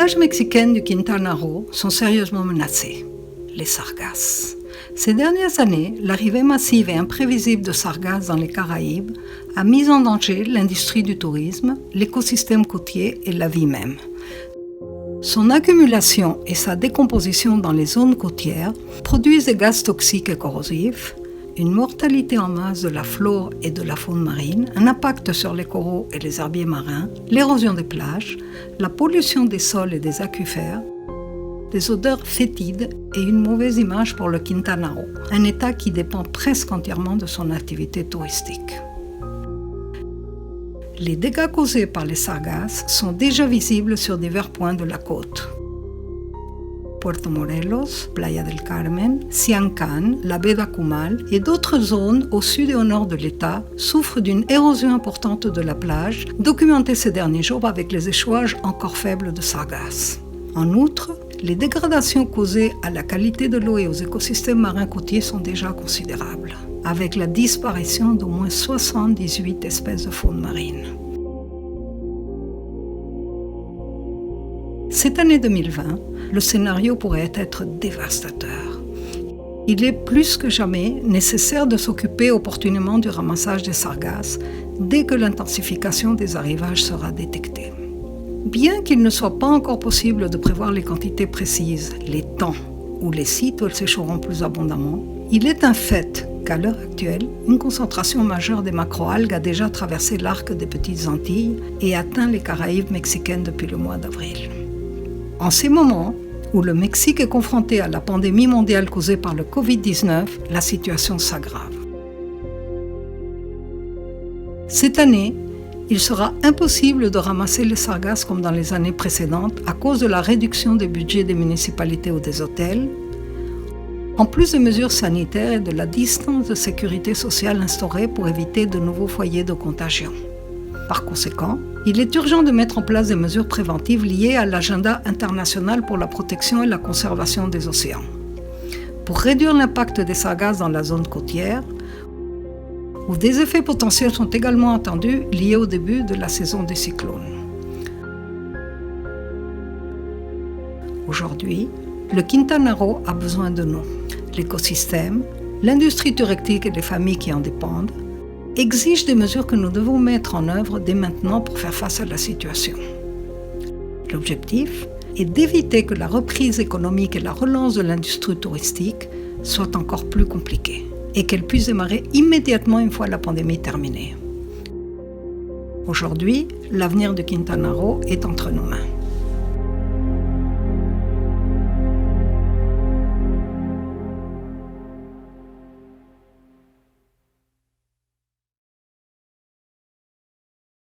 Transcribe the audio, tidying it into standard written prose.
plages mexicaines du Quintana Roo sont sérieusement menacées. Les sargasses. Ces dernières années, l'arrivée massive et imprévisible de sargasses dans les Caraïbes a mis en danger l'industrie du tourisme, l'écosystème côtier et la vie même. Son accumulation et sa décomposition dans les zones côtières produisent des gaz toxiques et corrosifs, une mortalité en masse de la flore et de la faune marine, un impact sur les coraux et les herbiers marins, l'érosion des plages, la pollution des sols et des aquifères, des odeurs fétides et une mauvaise image pour le Quintana Roo, un État qui dépend presque entièrement de son activité touristique. Les dégâts causés par les sargasses sont déjà visibles sur divers points de la côte. Puerto Morelos, Playa del Carmen, Siancán, la baie d'Acumal et d'autres zones au sud et au nord de l'État souffrent d'une érosion importante de la plage, documentée ces derniers jours avec les échouages encore faibles de sargasses. En outre, les dégradations causées à la qualité de l'eau et aux écosystèmes marins côtiers sont déjà considérables, avec la disparition d'au moins 78 espèces de faune marine. Cette année 2020, le scénario pourrait être dévastateur. Il est plus que jamais nécessaire de s'occuper opportunément du ramassage des sargasses dès que l'intensification des arrivages sera détectée. Bien qu'il ne soit pas encore possible de prévoir les quantités précises, les temps ou les sites où elles sécheront plus abondamment, il est un fait qu'à l'heure actuelle, une concentration majeure des macroalgues a déjà traversé l'arc des Petites Antilles et atteint les Caraïbes mexicaines depuis le mois d'avril. En ces moments où le Mexique est confronté à la pandémie mondiale causée par le Covid-19, la situation s'aggrave. Cette année, il sera impossible de ramasser les sargasses comme dans les années précédentes à cause de la réduction des budgets des municipalités ou des hôtels, en plus des mesures sanitaires et de la distance de sécurité sociale instaurée pour éviter de nouveaux foyers de contagion. Par conséquent, il est urgent de mettre en place des mesures préventives liées à l'agenda international pour la protection et la conservation des océans. Pour réduire l'impact des sargasses dans la zone côtière, où des effets potentiels sont également attendus liés au début de la saison des cyclones. Aujourd'hui, le Quintana Roo a besoin de nous. L'écosystème, l'industrie touristique et les familles qui en dépendent exigent des mesures que nous devons mettre en œuvre dès maintenant pour faire face à la situation. L'objectif est d'éviter que la reprise économique et la relance de l'industrie touristique soient encore plus compliquées et qu'elle puisse démarrer immédiatement une fois la pandémie terminée. Aujourd'hui, l'avenir du Quintana Roo est entre nos mains.